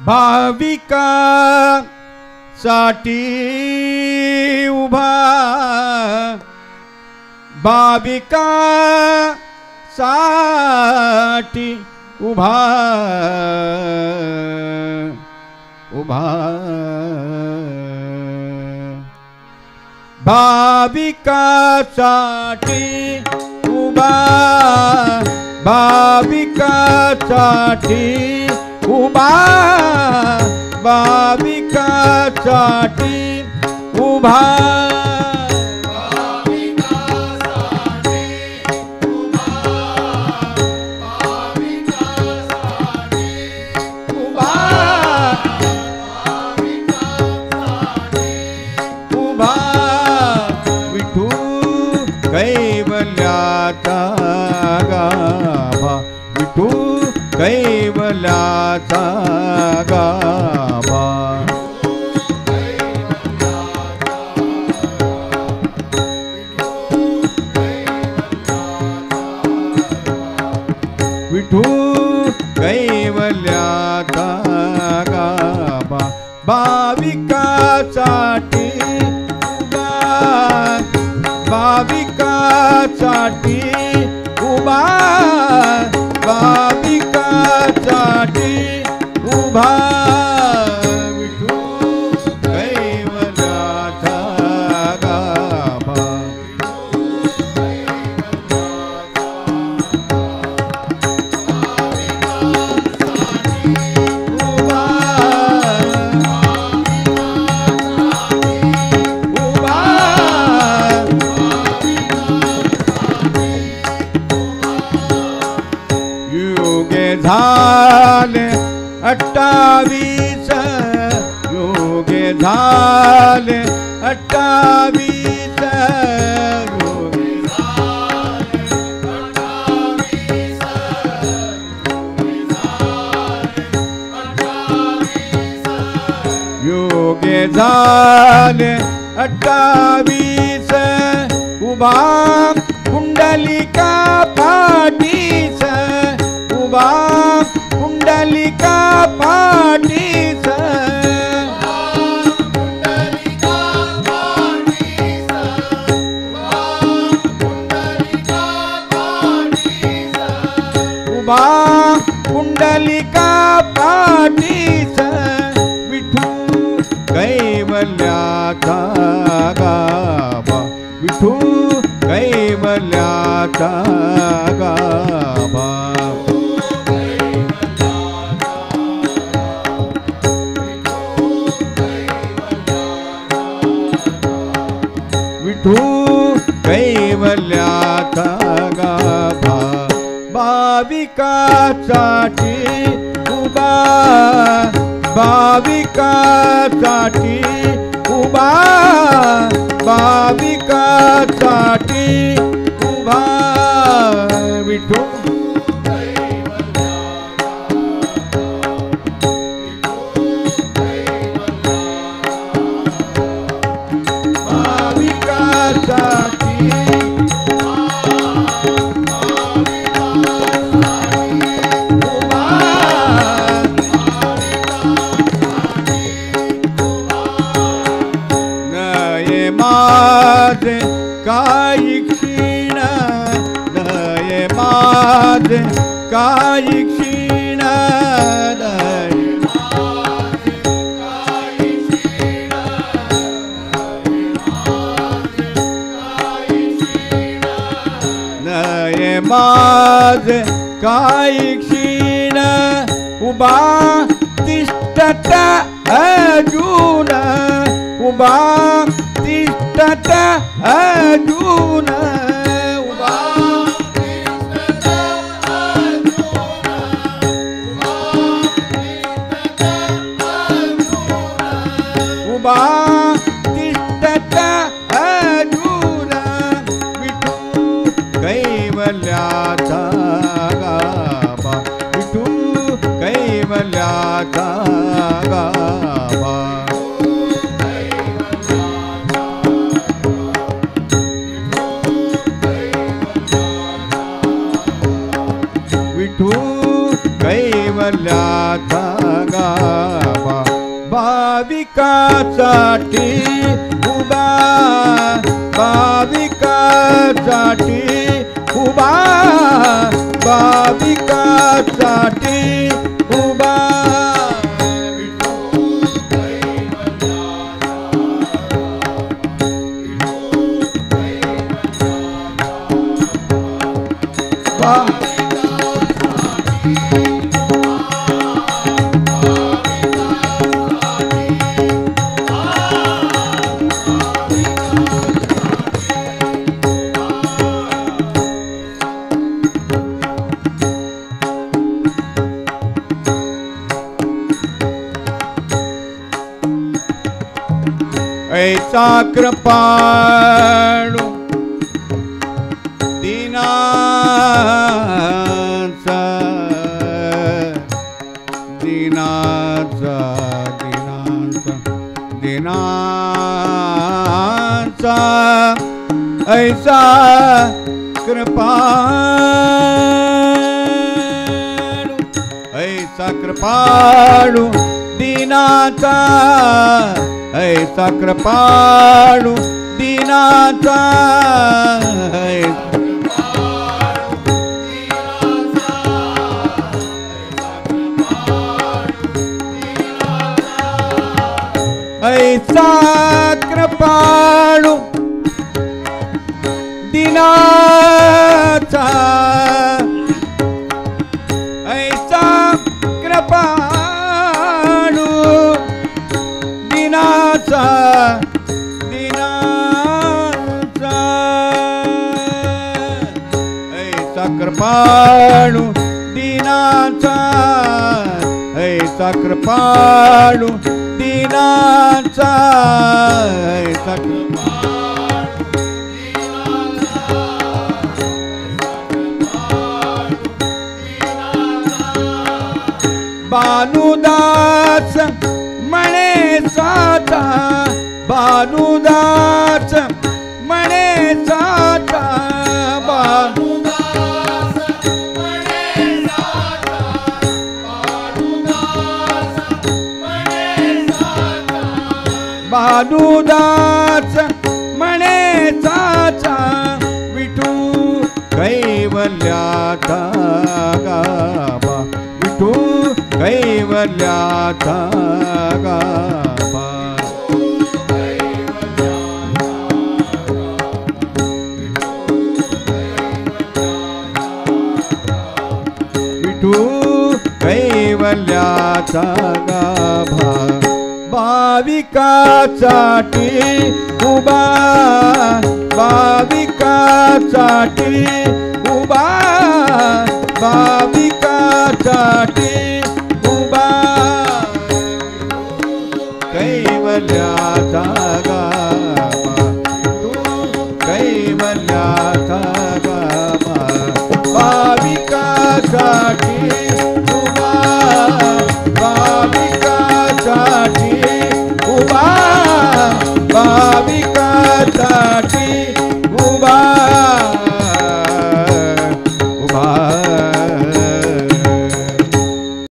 भाविका साठी उभा, भाविका साठी उभा उभा, भाविका साठी उभा, भाविका साठी उभा, भाविका साठी उभा, कैवल्याचा गाभा, विठू कैवल्याचा गाभा, विठू कैवल्याचा गाभा, भाविकासाठी उभा, भाविकासाठी उभा, भाविकासाठी उभा, विठू कैवल्याचा गाभा, झाले 28 योगे झाले 28 योगे झाले 28 उभा कुंडलिका पाठीस, उभा कुंडलिका पाठीस, उभा कुंडलिका पाठीस, विठू कैवल्याचा गाभा, विठू कैवल्याचा गाभा, विठू कैवल्याचा गाभा, भाविकासाठी उभा, भाविकासाठी उभा, भाविकासाठी उभा, विठू माझे काही क्षीण, नये माझे काही क्षीण, नये माझे काही क्षीण, उभा तिष्ठत अजून, उभा तिष्ठत अजून, उभा तिष्ठत अजून, उभा तिष्ठत अजून, विठू कैवल्याचा गाभा, विठू कैवल्याचा गाभा, विठू कैवल्याचा गाभा. भाविकासाठी उभा, भाविकासाठी उभा, भाविकासाठी उभा. ऐसा कृपाळू दीनाचा, दीनाचा, दीनाचा, दीनाचा, ऐसा कृपाळू, ऐसा कृपाळू दीनाचा, ऐसा कृपाळू दीनाचा, ऐसा कृपाळू दीनाचा, ऐसा कृपाळू दीनाचा, दीनाचा, ऐसा कृपाळू दीनाचा, ऐसा कृपाळू दीनाचा, ऐसा भानुदास म्हणे साचा, भानुदास म्हणे साचा, भानुदास म्हणे साचा, भानुदास म्हणे साचा, भानुदास म्हणे साचा, विठू कैवल्याचा गाभा, विठू कैवल्याचा गाभा, विठू कैवल्याचा गाभा, भाविकासाठी उभा, भाविकासाठी उभा, भाविकासाठी